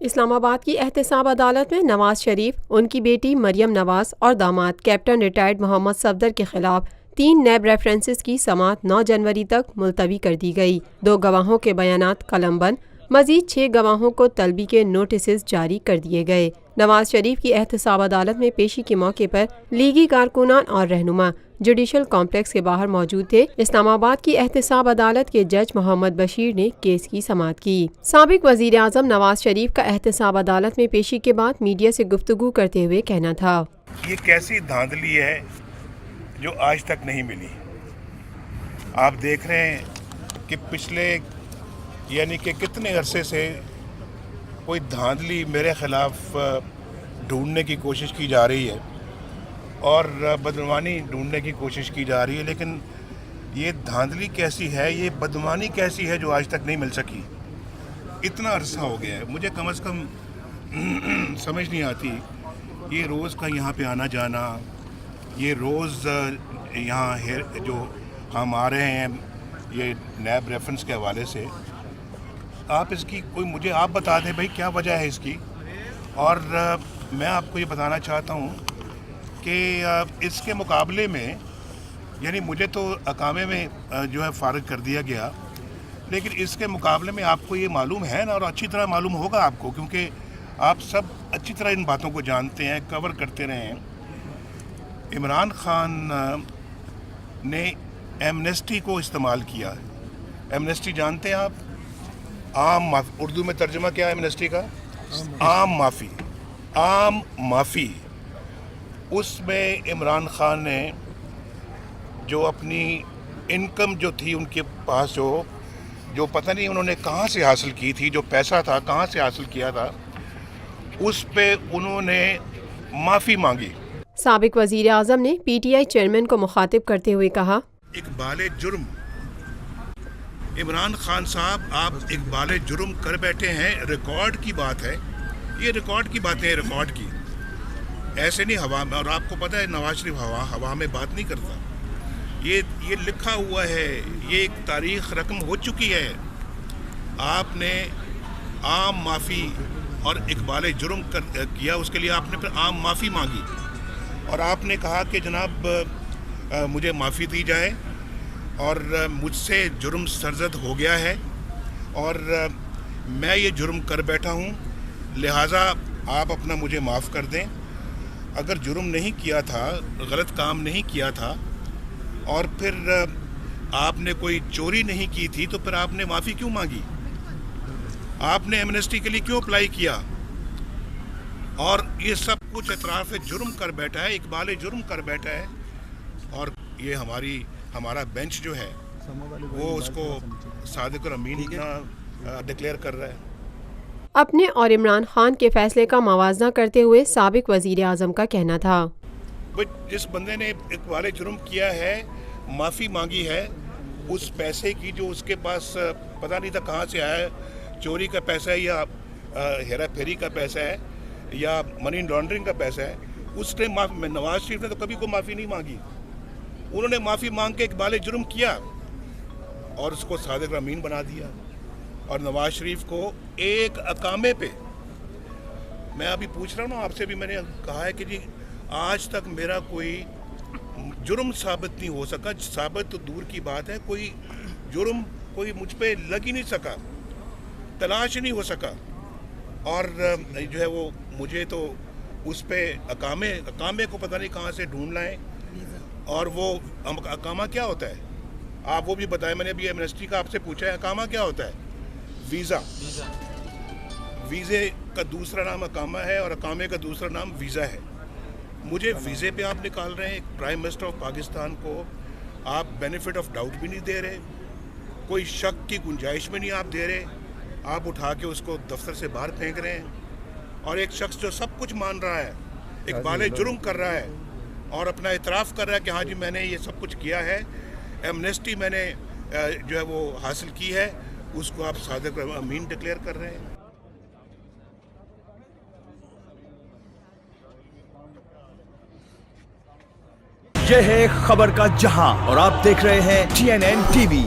اسلام آباد کی احتساب عدالت میں نواز شریف، ان کی بیٹی مریم نواز اور داماد کیپٹن ریٹائرڈ محمد صفدر کے خلاف 3 نیب ریفرنسز کی سماعت 9 جنوری تک ملتوی کر دی گئی۔ 2 گواہوں کے بیانات قلم بند، مزید 6 گواہوں کو طلبی کے نوٹسز جاری کر دیے گئے۔ نواز شریف کی احتساب عدالت میں پیشی کے موقع پر لیگی کارکنان اور رہنما جوڈیشل کمپلیکس کے باہر موجود تھے۔ اسلام آباد کی احتساب عدالت کے جج محمد بشیر نے کیس کی سماعت کی۔ سابق وزیر اعظم نواز شریف کا احتساب عدالت میں پیشی کے بعد میڈیا سے گفتگو کرتے ہوئے کہنا تھا، یہ کیسی دھاندلی ہے جو آج تک نہیں ملی۔ آپ دیکھ رہے ہیں کہ پچھلے یعنی کہ کتنے عرصے سے کوئی دھاندلی میرے خلاف ڈھونڈنے کی کوشش کی جا رہی ہے اور بدعنوانی ڈھونڈنے کی کوشش کی جا رہی ہے، لیکن یہ دھاندلی کیسی ہے، یہ بدعنوانی کیسی ہے جو آج تک نہیں مل سکی۔ اتنا عرصہ ہو گیا ہے، مجھے کم از کم سمجھ نہیں آتی یہ روز کا یہاں پہ آنا جانا، یہ روز یہاں جو ہم آ رہے ہیں یہ نیب ریفرنس کے حوالے سے، آپ اس کی کوئی مجھے آپ بتا دیں بھائی کیا وجہ ہے اس کی۔ اور میں آپ کو یہ بتانا چاہتا ہوں کہ اس کے مقابلے میں یعنی مجھے تو اقامے میں جو ہے فارغ کر دیا گیا، لیکن اس کے مقابلے میں آپ کو یہ معلوم ہے نا، اور اچھی طرح معلوم ہوگا آپ کو، کیونکہ آپ سب اچھی طرح ان باتوں کو جانتے ہیں، کور کرتے رہے ہیں۔ عمران خان نے ایمنسٹی کو استعمال کیا۔ ایمنسٹی جانتے ہیں آپ؟ عام معافی، اردو میں ترجمہ کیا ہے ایمنسٹی کا؟ عام معافی۔ عام معافی، اس میں عمران خان نے جو اپنی انکم جو تھی ان کے پاس جو پتہ نہیں انہوں نے کہاں سے حاصل کی تھی، جو پیسہ تھا کہاں سے حاصل کیا تھا، اس پہ انہوں نے معافی مانگی۔ سابق وزیر اعظم نے پی ٹی آئی چیئرمین کو مخاطب کرتے ہوئے کہا، اقبال جرم عمران خان صاحب، آپ اقبال جرم کر بیٹھے ہیں، ریکارڈ کی بات ہے، یہ ریکارڈ کی باتیں ہیں، ریکارڈ کی، ایسے نہیں ہوا میں۔ اور آپ کو پتہ ہے نواز شریف ہوا میں بات نہیں کرتا، یہ لکھا ہوا ہے، یہ ایک تاریخ رقم ہو چکی ہے۔ آپ نے عام معافی اور اقبال جرم کیا، اس کے لیے آپ نے پھر عام معافی مانگی، اور آپ نے کہا کہ جناب مجھے معافی دی جائے اور مجھ سے جرم سرزد ہو گیا ہے اور میں یہ جرم کر بیٹھا ہوں، لہٰذا آپ اپنا مجھے معاف کر دیں۔ اگر جرم نہیں کیا تھا، غلط کام نہیں کیا تھا، اور پھر آپ نے کوئی چوری نہیں کی تھی، تو پھر آپ نے معافی کیوں مانگی؟ آپ نے ایمنسٹی کے لیے کیوں اپلائی کیا؟ اور یہ سب کچھ اعتراف جرم کر بیٹھا ہے، اقبال جرم کر بیٹھا ہے، اور یہ ہمارا بینچ جو ہے وہ اس کو صادق اور امین ڈکلیئر کر رہا ہے۔ اپنے اور عمران خان کے فیصلے کا موازنہ کرتے ہوئے سابق وزیر اعظم کا کہنا تھا، جس بندے نے اقبال جرم کیا ہے، معافی مانگی ہے، اس پیسے کی جو اس کے پاس پتہ نہیں تھا کہاں سے آیا ہے، چوری کا پیسہ ہے یا ہیرا پھیری کا پیسہ ہے یا منی لانڈرنگ کا پیسہ ہے، اس نے نواز شریف نے تو کبھی کوئی معافی نہیں مانگی۔ انہوں نے معافی مانگ کے اقبال جرم کیا اور اس کو صادق امین بنا دیا، اور نواز شریف کو ایک اقامے پہ، میں ابھی پوچھ رہا ہوں نا آپ سے بھی، میں نے کہا ہے کہ جی آج تک میرا کوئی جرم ثابت نہیں ہو سکا، ثابت تو دور کی بات ہے، کوئی جرم کوئی مجھ پہ لگ ہی نہیں سکا، تلاش ہی نہیں ہو سکا، اور جو ہے وہ مجھے تو اس پہ اقامے کو پتہ نہیں کہاں سے ڈھونڈ لائیں۔ اور وہ اقامہ کیا ہوتا ہے آپ وہ بھی بتائیں، میں نے ابھی ایمنسٹی کا آپ سے پوچھا ہے، اقامہ کیا ہوتا ہے؟ ویزا۔ ویزے کا دوسرا نام اقامہ ہے اور اقامے کا دوسرا نام ویزا ہے۔ مجھے ویزے پہ آپ نکال رہے ہیں، ایک پرائم منسٹر آف پاکستان کو آپ بینیفٹ آف ڈاؤٹ بھی نہیں دے رہے، کوئی شک کی گنجائش میں نہیں آپ دے رہے، آپ اٹھا کے اس کو دفتر سے باہر پھینک رہے ہیں، اور ایک شخص جو سب کچھ مان رہا ہے، اقبال جرم کر رہا ہے اور اپنا اعتراف کر رہا ہے کہ ہاں جی میں نے یہ سب کچھ کیا ہے، ایمنسٹی میں نے جو ہے وہ حاصل کی ہے، اس کو آپ صادق امین ڈکلیئر کر رہے ہیں۔ یہ ہے خبر کا جہاں اور آپ دیکھ رہے ہیں TNN TV۔